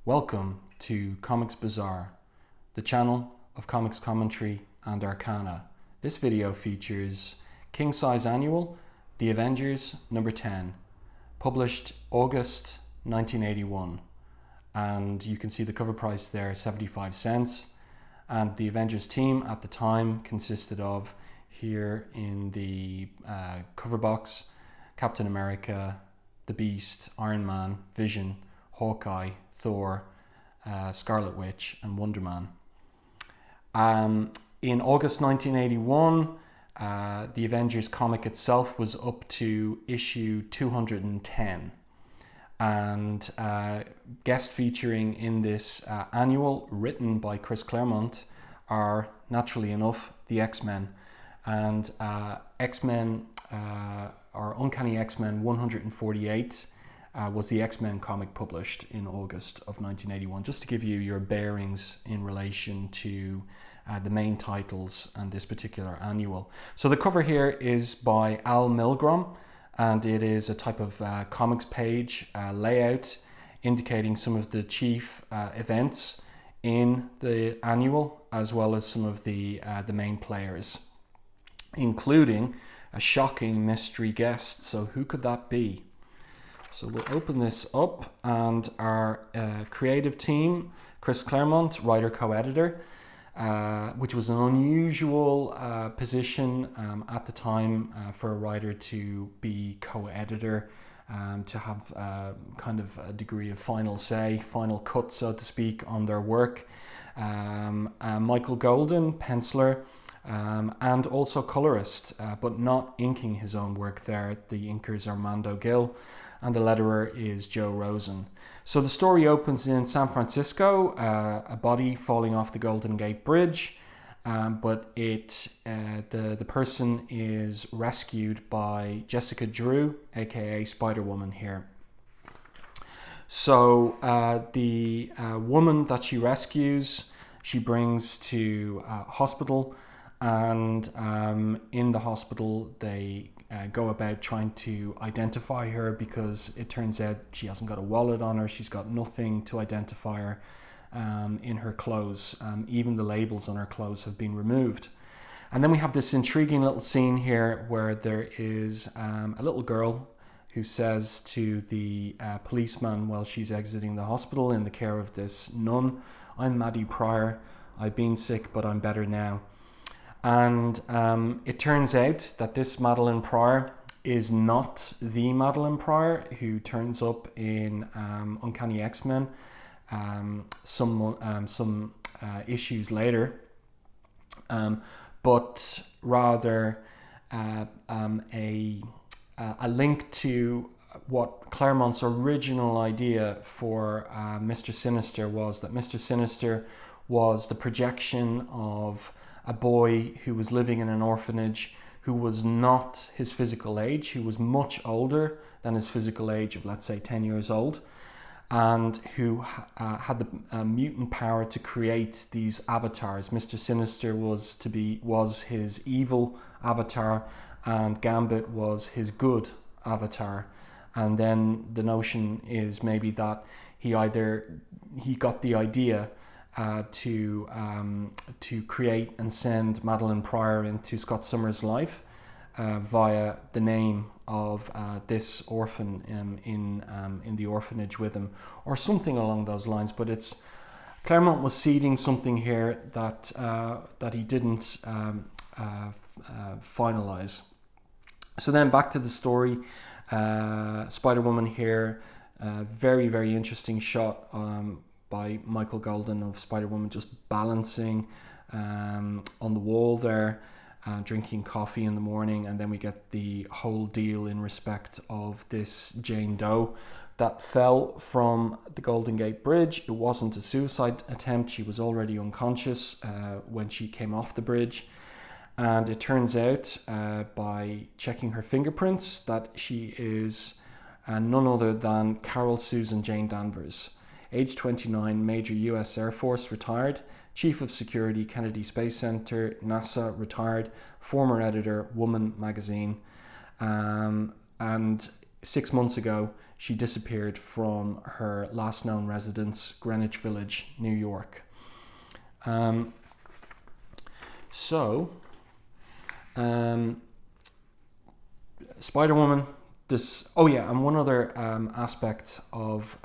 Welcome to Comics Bazaar, the channel of comics commentary and arcana. This video features King Size Annual, The Avengers number 10, published August 1981. And you can see the cover price there, 75 cents. And the Avengers team at the time consisted of, here in the cover box, Captain America, the Beast, Iron Man, Vision, Hawkeye, Thor, Scarlet Witch and Wonder Man. In August 1981, the Avengers comic itself was up to issue 210. And guest featuring in this annual, written by Claremont, are naturally enough the X-Men. And X-Men, or Uncanny X-Men 148, was the X-Men comic published in August of 1981, just to give you your bearings in relation to the main titles and this particular annual. So the cover here is by Al Milgrom, and it is a type of comics page layout indicating some of the chief events in the annual, as well as some of the main players, including a shocking mystery guest. So who could that be? So we'll open this up, and our creative team, Chris Claremont, writer co-editor, which was an unusual position at the time for a writer to be co-editor, to have kind of a degree of final say, final cut, so to speak, on their work. Michael Golden, penciler, and also colorist, but not inking his own work there. The inkers are Mando Gill, and the letterer is Joe Rosen. So the story opens in San Francisco, a body falling off the Golden Gate Bridge, but the person is rescued by Jessica Drew, aka Spider-Woman here. So the woman that she rescues, she brings to hospital, and in the hospital they go about trying to identify her, because it turns out she hasn't got a wallet on her, she's got nothing to identify her in her clothes. Even the labels on her clothes have been removed. And then we have this intriguing little scene here where there is a little girl who says to the policeman while she's exiting the hospital in the care of this nun, "I'm Maddie Pryor, I've been sick but I'm better now." And it turns out that this Madeline Pryor is not the Madeline Pryor who turns up in Uncanny X-Men some issues later, but rather a link to what Claremont's original idea for Mr. Sinister was, that Mr. Sinister was the projection of a boy who was living in an orphanage, who was not his physical age, who was much older than his physical age of, let's say, 10 years old, and who had the mutant power to create these avatars. Mr. Sinister was his evil avatar, and Gambit was his good avatar. And then the notion is maybe that he got the idea to create and send Madeline Pryor into Scott Summers' life via the name of this orphan in the orphanage with him, or something along those lines. But it's Claremont was seeding something here that he didn't finalize. So then back to the story. Spider-Woman here, very, very interesting shot by Michael Golden of Spider-Woman just balancing on the wall there, drinking coffee in the morning. And then we get the whole deal in respect of this Jane Doe that fell from the Golden Gate Bridge. It wasn't a suicide attempt. She was already unconscious when she came off the bridge. And it turns out by checking her fingerprints that she is none other than Carol Susan Jane Danvers. Age 29, Major U.S. Air Force, retired, Chief of Security, Kennedy Space Center, NASA, retired, former editor, Woman magazine. And 6 months ago, she disappeared from her last known residence, Greenwich Village, New York. Spider-Woman. And one other aspect of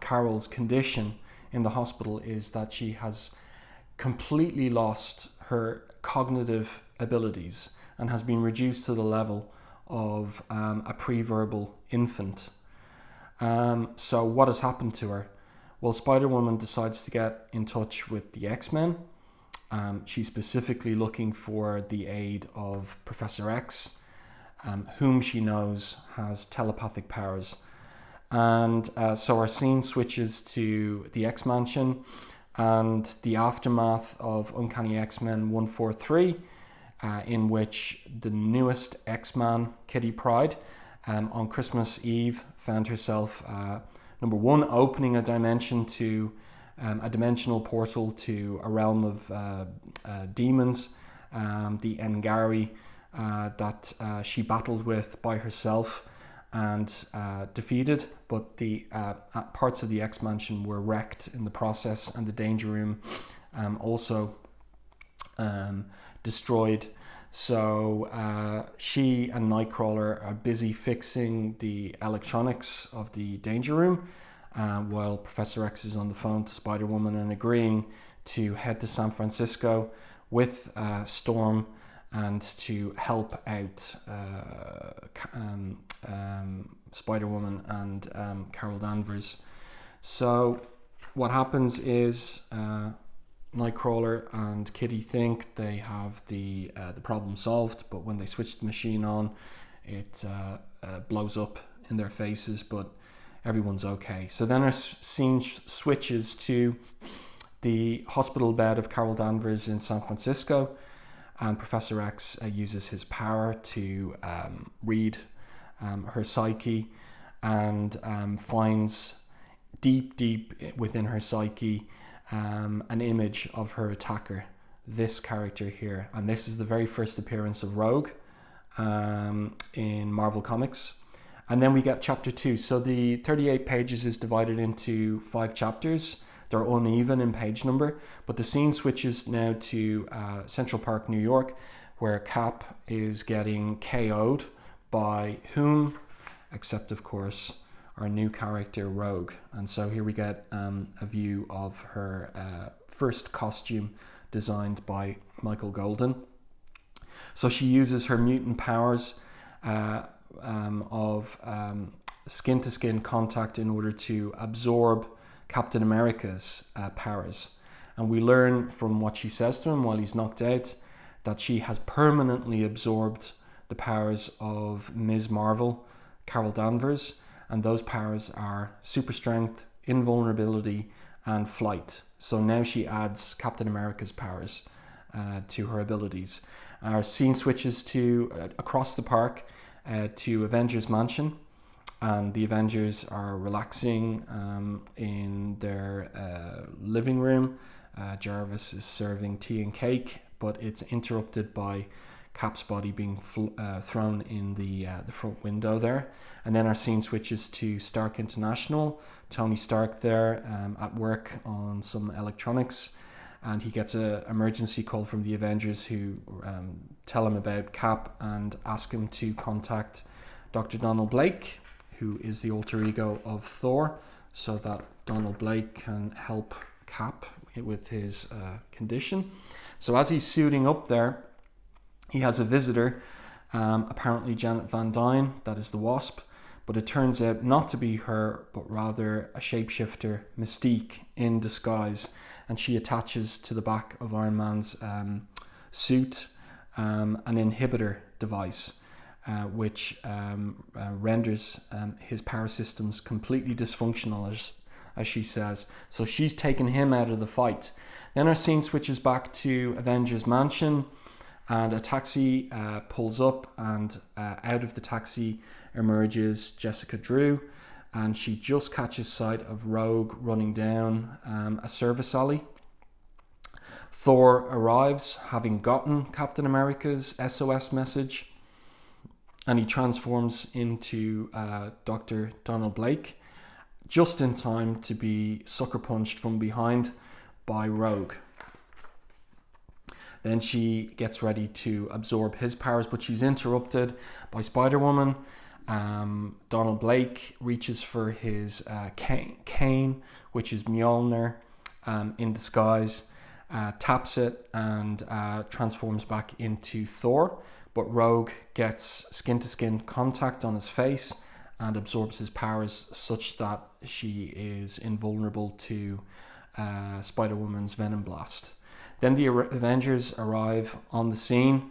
Carol's condition in the hospital is that she has completely lost her cognitive abilities and has been reduced to the level of a pre-verbal infant. So what has happened to her? Well, Spider-Woman decides to get in touch with the X-Men. She's specifically looking for the aid of Professor X, whom she knows has telepathic powers. And so our scene switches to the X-Mansion and the aftermath of Uncanny X-Men 143, in which the newest X-Man, Kitty Pryde, on Christmas Eve found herself, number one, opening a dimension to a dimensional portal to a realm of demons, the Ngari, that she battled with by herself and defeated, but the parts of the X-Mansion were wrecked in the process, and the Danger Room also destroyed. So she and Nightcrawler are busy fixing the electronics of the Danger Room, while Professor X is on the phone to Spider-Woman and agreeing to head to San Francisco with Storm and to help out Spider-Woman and Carol Danvers. So what happens is Nightcrawler and Kitty think they have the problem solved, but when they switch the machine on, it blows up in their faces, but everyone's okay. So then our scene switches to the hospital bed of Carol Danvers in San Francisco, and Professor X uses his power to read her psyche and finds deep within her psyche an image of her attacker, this character here. And this is the very first appearance of Rogue in Marvel Comics. And then we get chapter 2. So the 38 pages is divided into 5 chapters. They're uneven in page number, but the scene switches now to Central Park, New York, where Cap is getting KO'd by whom? Except, of course, our new character, Rogue. And so here we get a view of her first costume designed by Michael Golden. So she uses her mutant powers of skin-to-skin contact in order to absorb Captain America's powers. And we learn from what she says to him while he's knocked out that she has permanently absorbed the powers of Ms. Marvel, Carol Danvers, and those powers are super strength, invulnerability, and flight. So now she adds Captain America's powers to her abilities. Our scene switches to across the park to Avengers Mansion, and the Avengers are relaxing in their living room. Jarvis is serving tea and cake, but it's interrupted by Cap's body being thrown in the front window there. And then our scene switches to Stark International. Tony Stark there at work on some electronics, and he gets an emergency call from the Avengers who tell him about Cap and ask him to contact Dr. Donald Blake, who is the alter ego of Thor, so that Donald Blake can help Cap with his condition. So as he's suiting up there, he has a visitor, apparently Janet Van Dyne, that is the Wasp, but it turns out not to be her, but rather a shapeshifter, Mystique, in disguise, and she attaches to the back of Iron Man's suit an inhibitor device, which renders his power systems completely dysfunctional, as she says. So she's taken him out of the fight. Then our scene switches back to Avengers Mansion, and a taxi pulls up, and out of the taxi emerges Jessica Drew, and she just catches sight of Rogue running down a service alley. Thor arrives, having gotten Captain America's SOS message, and he transforms into Dr. Donald Blake just in time to be sucker punched from behind by Rogue. Then she gets ready to absorb his powers, but she's interrupted by Spider-Woman. Donald Blake reaches for his cane, which is Mjolnir in disguise, taps it and transforms back into Thor. But Rogue gets skin-to-skin contact on his face and absorbs his powers such that she is invulnerable to Spider-Woman's Venom Blast. Then the Avengers arrive on the scene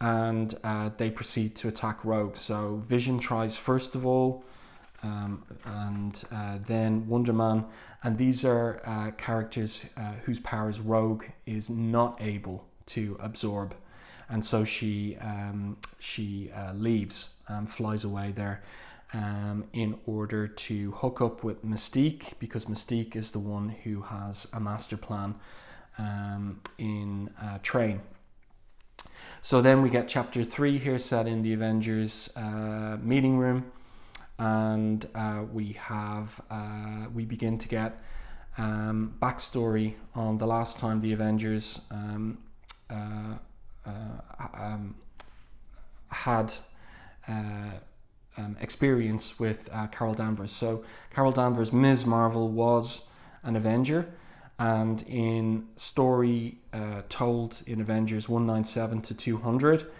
and they proceed to attack Rogue. So Vision tries first of all, and then Wonder Man. And these are characters whose powers Rogue is not able to absorb. And so she leaves and flies away there in order to hook up with Mystique, because Mystique is the one who has a master plan in train. So then we get chapter 3 here, set in the Avengers meeting room, and we begin to get backstory on the last time the Avengers had experience with Carol Danvers. So Carol Danvers, Ms. Marvel, was an Avenger, and in story told in Avengers 197 to 200,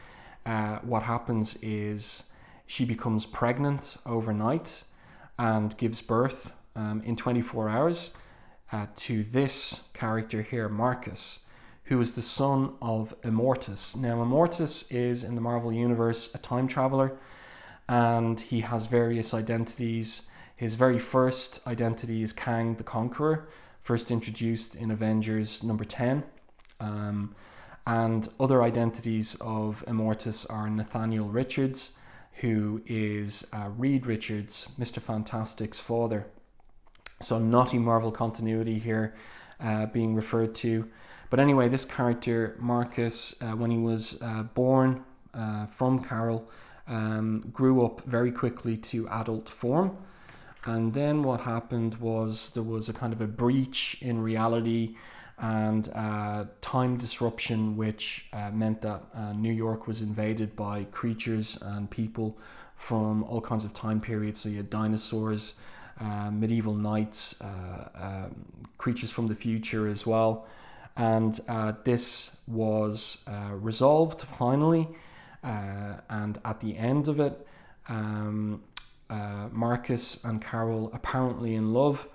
what happens is she becomes pregnant overnight and gives birth in 24 hours to this character here, Marcus, who is the son of Immortus. Now, Immortus is, in the Marvel Universe, a time traveler, and he has various identities. His very first identity is Kang the Conqueror, first introduced in Avengers number 10. And other identities of Immortus are Nathaniel Richards, who is Reed Richards, Mr. Fantastic's father. So naughty Marvel continuity here being referred to. But anyway, this character, Marcus, when he was born from Carol, grew up very quickly to adult form. And then what happened was there was a kind of a breach in reality and time disruption, which meant that New York was invaded by creatures and people from all kinds of time periods. So you had dinosaurs, medieval knights, creatures from the future as well. And this was resolved finally. And at the end of it, Marcus and Carol apparently in love.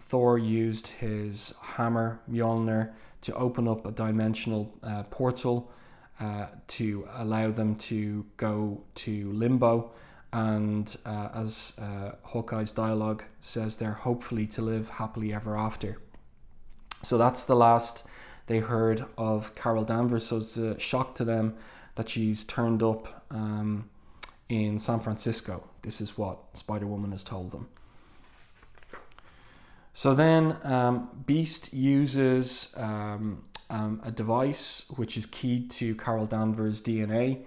Thor used his hammer, Mjolnir, to open up a dimensional portal to allow them to go to Limbo. And as Hawkeye's dialogue says there, hopefully to live happily ever after. So that's the last they heard of Carol Danvers. So it's a shock to them that she's turned up in San Francisco. This is what Spider-Woman has told them. So then Beast uses a device which is keyed to Carol Danvers' DNA,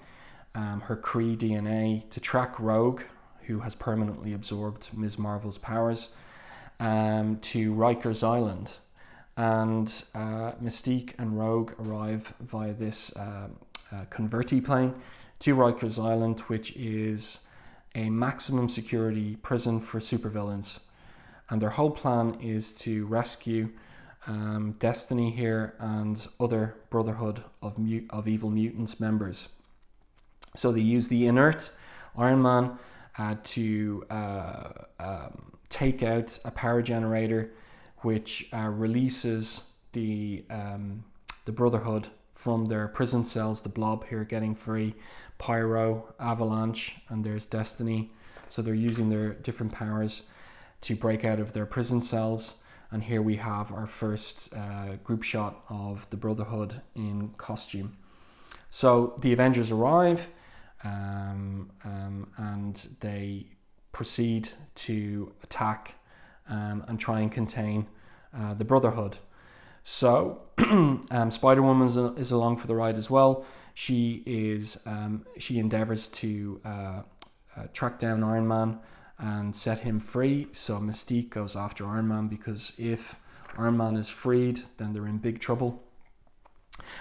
her Kree DNA, to track Rogue, who has permanently absorbed Ms. Marvel's powers, to Rikers Island. And Mystique and Rogue arrive via this converti plane to Rikers Island, which is a maximum security prison for supervillains. And their whole plan is to rescue Destiny here and other Brotherhood of Evil Mutants members. So they use the inert Iron Man to take out a power generator, which releases the Brotherhood from their prison cells. The Blob here getting free, Pyro, Avalanche, and there's Destiny. So they're using their different powers to break out of their prison cells. And here we have our first group shot of the Brotherhood in costume. So the Avengers arrive and they proceed to attack and try and contain the Brotherhood. So Spider-Woman is along for the ride as well. she endeavors to track down Iron Man and set him free. So Mystique goes after Iron Man, because if Iron Man is freed, then they're in big trouble.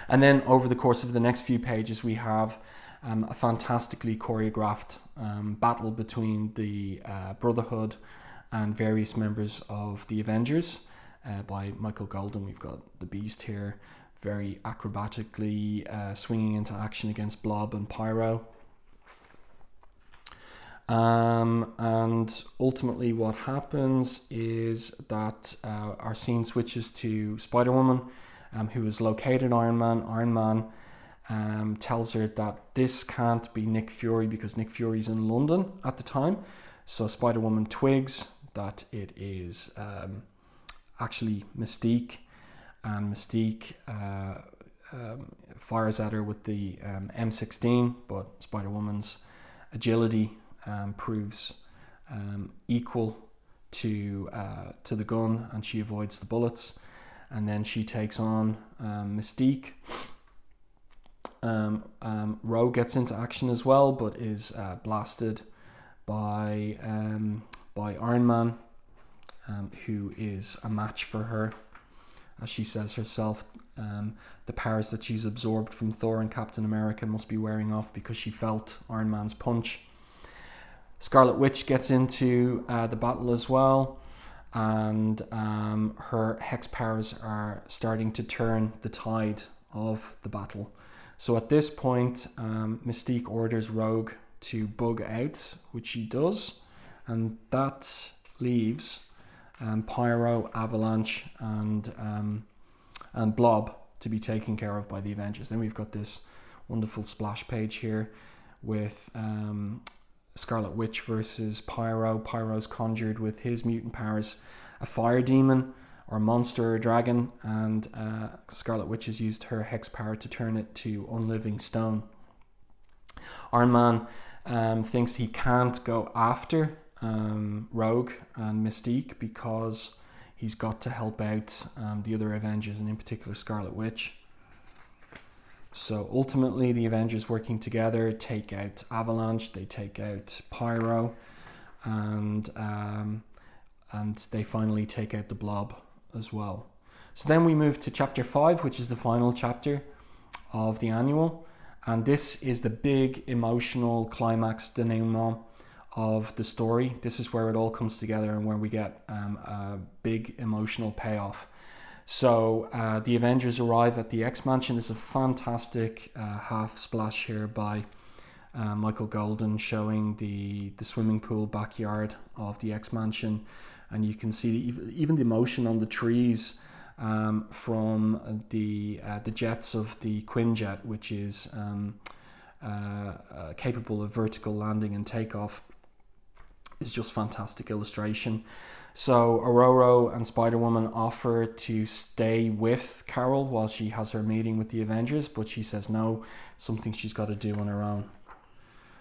And then over the course of the next few pages, we have a fantastically choreographed battle between the Brotherhood and various members of the Avengers by Michael Golden. We've got the Beast here, very acrobatically swinging into action against Blob and Pyro. And ultimately what happens is that our scene switches to Spider-Woman, who has located Iron Man. Iron Man tells her that this can't be Nick Fury because Nick Fury's in London at the time. So Spider-Woman twigs that it is actually Mystique, and Mystique fires at her with the M16, but Spider-Woman's agility proves equal to the gun, and she avoids the bullets, and then she takes on Mystique. Rogue gets into action as well, but is blasted by Iron Man, who is a match for her. As she says herself, the powers that she's absorbed from Thor and Captain America must be wearing off because she felt Iron Man's punch. Scarlet Witch gets into the battle as well, and her hex powers are starting to turn the tide of the battle. So at this point, Mystique orders Rogue to bug out, which she does, and that leaves Pyro, Avalanche, and Blob to be taken care of by the Avengers. Then we've got this wonderful splash page here with Scarlet Witch versus Pyro. Pyro's conjured with his mutant powers a fire demon or monster or dragon, and Scarlet Witch has used her hex power to turn it to unliving stone. Iron Man thinks he can't go after Rogue and Mystique because he's got to help out the other Avengers, and in particular Scarlet Witch. So ultimately the Avengers, working together, take out Avalanche, they take out Pyro, and they finally take out the Blob as well. So then we move to chapter 5, which is the final chapter of the annual, and this is the big emotional climax denouement of the story. This is where it all comes together and where we get a big emotional payoff. So the Avengers arrive at the X-Mansion. There's a fantastic half splash here by Michael Golden showing the swimming pool backyard of the X-Mansion, and you can see even the emotion on the trees from the jets of the Quinjet, which is capable of vertical landing and takeoff. Is just fantastic illustration. So Aurora and Spider-Woman offer to stay with Carol while she has her meeting with the Avengers, but she says no, something she's got to do on her own.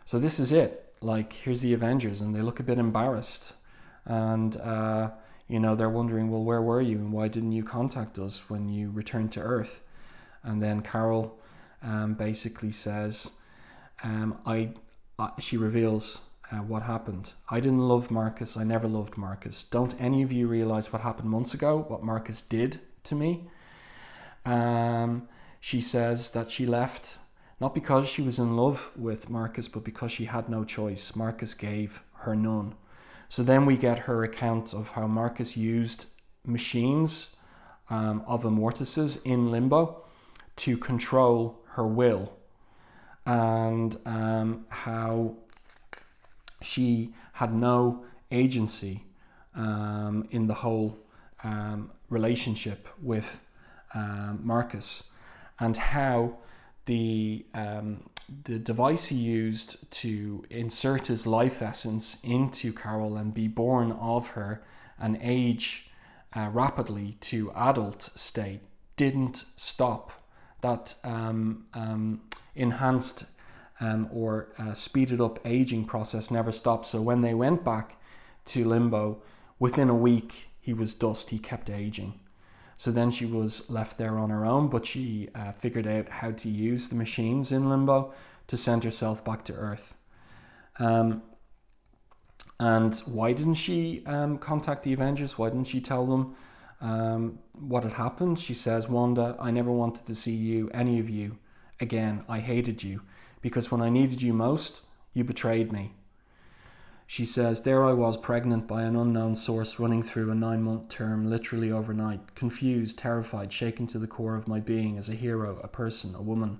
So this is it. Like, here's the Avengers, and they look a bit embarrassed, and they're wondering, well, where were you and why didn't you contact us when you returned to Earth? And then Carol basically says, she reveals what happened. I didn't love Marcus. I never loved Marcus. Don't any of you realize what happened months ago, what Marcus did to me? She says that she left not because she was in love with Marcus, but because she had no choice. Marcus gave her none. So then we get her account of how Marcus used machines of Immortuses in Limbo to control her will, and how she had no agency in the whole relationship with Marcus, and how the device he used to insert his life essence into Carol and be born of her and age rapidly to adult state didn't stop. That enhanced or speeded up aging process never stopped. So when they went back to Limbo, within a week he was dust. He kept aging. So then she was left there on her own, but she figured out how to use the machines in Limbo to send herself back to Earth. And why didn't she contact the Avengers? Why didn't she tell them what had happened? She says, Wanda, I never wanted to see you, any of you, again. I hated you because when I needed you most, you betrayed me. She says, there I was, pregnant by an unknown source, running through a 9-month term, literally overnight, confused, terrified, shaken to the core of my being as a hero, a person, a woman.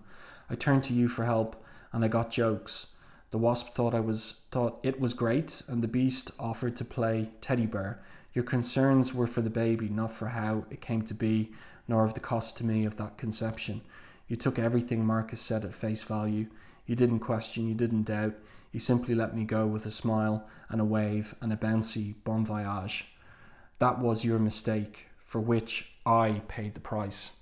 I turned to you for help, and I got jokes. The Wasp thought it was great, and the Beast offered to play teddy bear. Your concerns were for the baby, not for how it came to be, nor of the cost to me of that conception. You took everything Marcus said at face value. You didn't question, you didn't doubt. You simply let me go with a smile and a wave and a bouncy bon voyage. That was your mistake, for which I paid the price.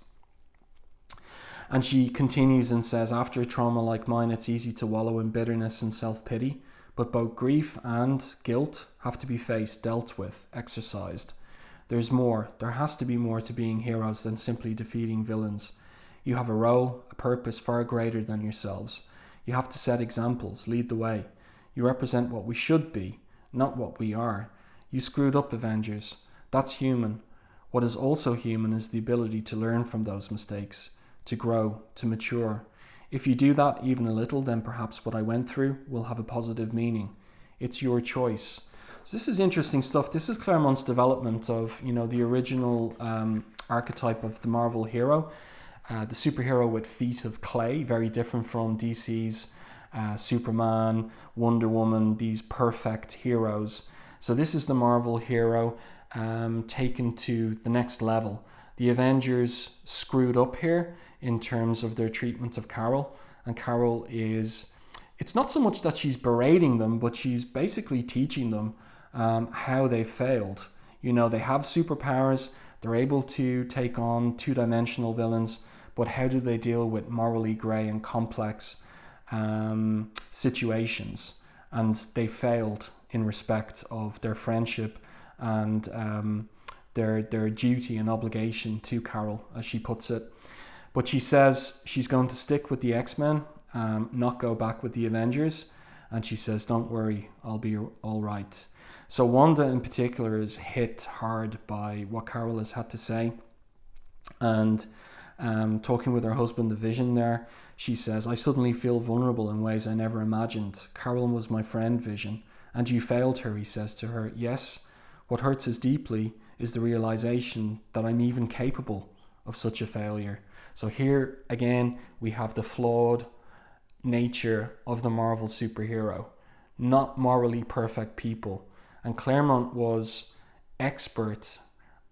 And she continues and says, after a trauma like mine, it's easy to wallow in bitterness and self-pity, but both grief and guilt have to be faced, dealt with, exercised. There's more. There has to be more to being heroes than simply defeating villains. You have a role, a purpose far greater than yourselves. You have to set examples, lead the way. You represent what we should be, not what we are. You screwed up, Avengers. That's human. What is also human is the ability to learn from those mistakes, to grow, to mature. If you do that even a little, then perhaps what I went through will have a positive meaning. It's your choice. So this is interesting stuff. This is Claremont's development of, the original archetype of the Marvel hero. The superhero with feet of clay, very different from DC's Superman, Wonder Woman, these perfect heroes. So this is the Marvel hero taken to the next level. The Avengers screwed up here in terms of their treatment of Carol. And Carol it's not so much that she's berating them, but she's basically teaching them how they failed. They have superpowers, they're able to take on two-dimensional villains, but how do they deal with morally grey and complex situations? And they failed in respect of their friendship and their duty and obligation to Carol, as she puts it. But she says she's going to stick with the X-Men, not go back with the Avengers. And she says, don't worry, I'll be all right. So Wanda in particular is hit hard by what Carol has had to say. And talking with her husband, the Vision there, she says, I suddenly feel vulnerable in ways I never imagined. Carol was my friend, Vision, and you failed her, he says to her. Yes, what hurts us deeply is the realization that I'm even capable of such a failure. So here again, we have the flawed nature of the Marvel superhero, not morally perfect people. And Claremont was expert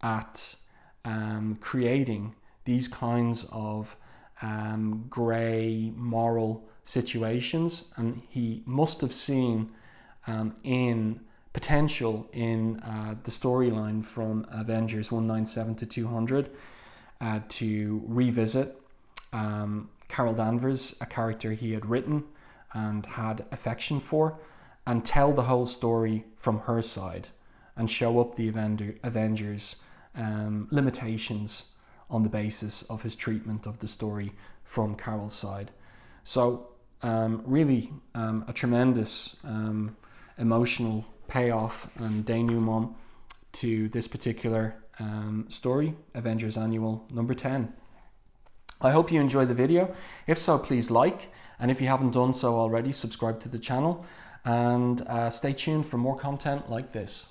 at creating these kinds of grey moral situations, and he must have seen in potential in the storyline from Avengers 197 to 200 to revisit Carol Danvers, a character he had written and had affection for, and tell the whole story from her side and show up the Avengers' limitations on the basis of his treatment of the story from Carol's side. So really a tremendous emotional payoff and denouement to this particular story, Avengers Annual number 10. I hope you enjoyed the video. If so, please like, and if you haven't done so already, subscribe to the channel and stay tuned for more content like this.